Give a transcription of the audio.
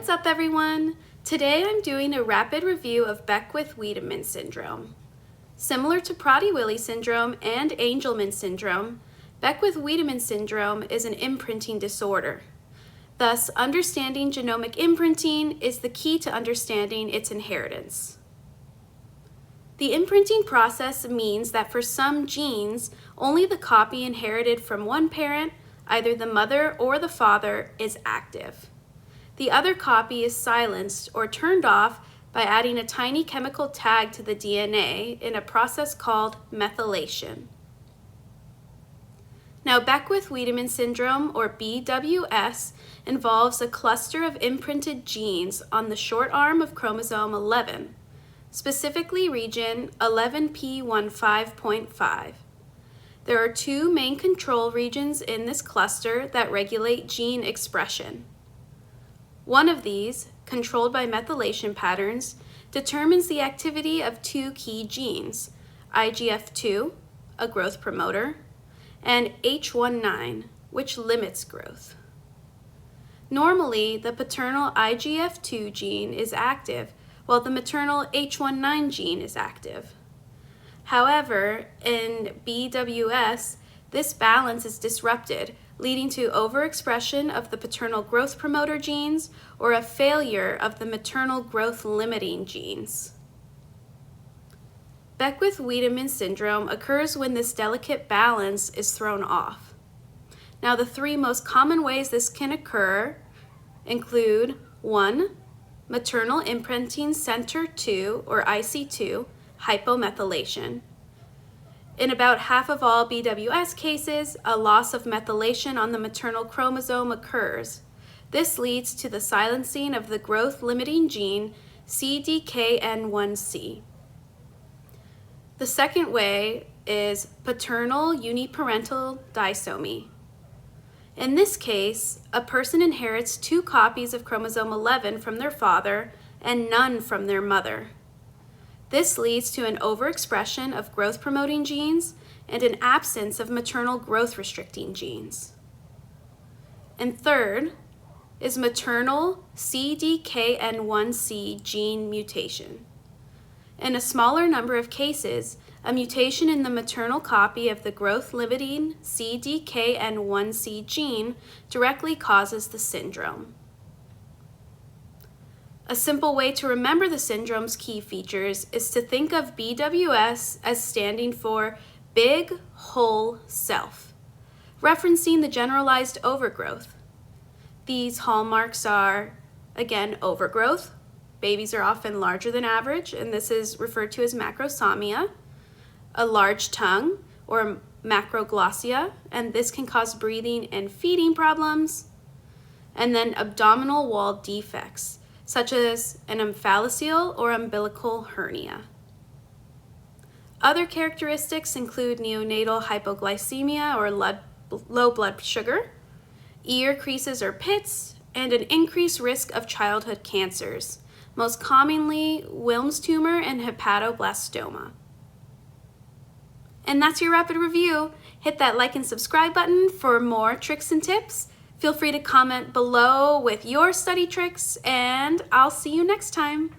What's up, everyone? Today I'm doing a rapid review of Beckwith Wiedemann syndrome. Similar to Prader-Willi syndrome and Angelman syndrome, Beckwith Wiedemann syndrome is an imprinting disorder. Thus, understanding genomic imprinting is the key to understanding its inheritance. The imprinting process means that for some genes, only the copy inherited from one parent, either the mother or the father, is active. The other copy is silenced or turned off by adding a tiny chemical tag to the DNA in a process called methylation. Now, Beckwith Wiedemann syndrome, or BWS, involves a cluster of imprinted genes on the short arm of chromosome 11, specifically region 11p15.5. There are two main control regions in this cluster that regulate gene expression. One of these, controlled by methylation patterns, determines the activity of two key genes, IGF-2, a growth promoter, and H19, which limits growth. Normally, the paternal IGF-2 gene is active, while the maternal H19 gene is active. However, in BWS, this balance is disrupted, leading to overexpression of the paternal growth promoter genes or a failure of the maternal growth limiting genes. Beckwith Wiedemann syndrome occurs when this delicate balance is thrown off. Now, the three most common ways this can occur include 1. Maternal imprinting center 2, or IC2, hypomethylation. In about half of all BWS cases, a loss of methylation on the maternal chromosome occurs. This leads to the silencing of the growth-limiting gene CDKN1C. The second way is paternal uniparental disomy. In this case, a person inherits two copies of chromosome 11 from their father and none from their mother. This leads to an overexpression of growth-promoting genes and an absence of maternal growth-restricting genes. And third is maternal CDKN1C gene mutation. In a smaller number of cases, a mutation in the maternal copy of the growth-limiting CDKN1C gene directly causes the syndrome. A simple way to remember the syndrome's key features is to think of BWS as standing for big, whole self, referencing the generalized overgrowth. These hallmarks are, again, overgrowth. Babies are often larger than average, and this is referred to as macrosomia. A large tongue, or macroglossia, and this can cause breathing and feeding problems. And then abdominal wall defects, such as an omphalocele or umbilical hernia. Other characteristics include neonatal hypoglycemia or low blood sugar, ear creases or pits, and an increased risk of childhood cancers, most commonly Wilms tumor and hepatoblastoma. And that's your rapid review. Hit that like and subscribe button for more tricks and tips. Feel free to comment below with your study tricks, and I'll see you next time.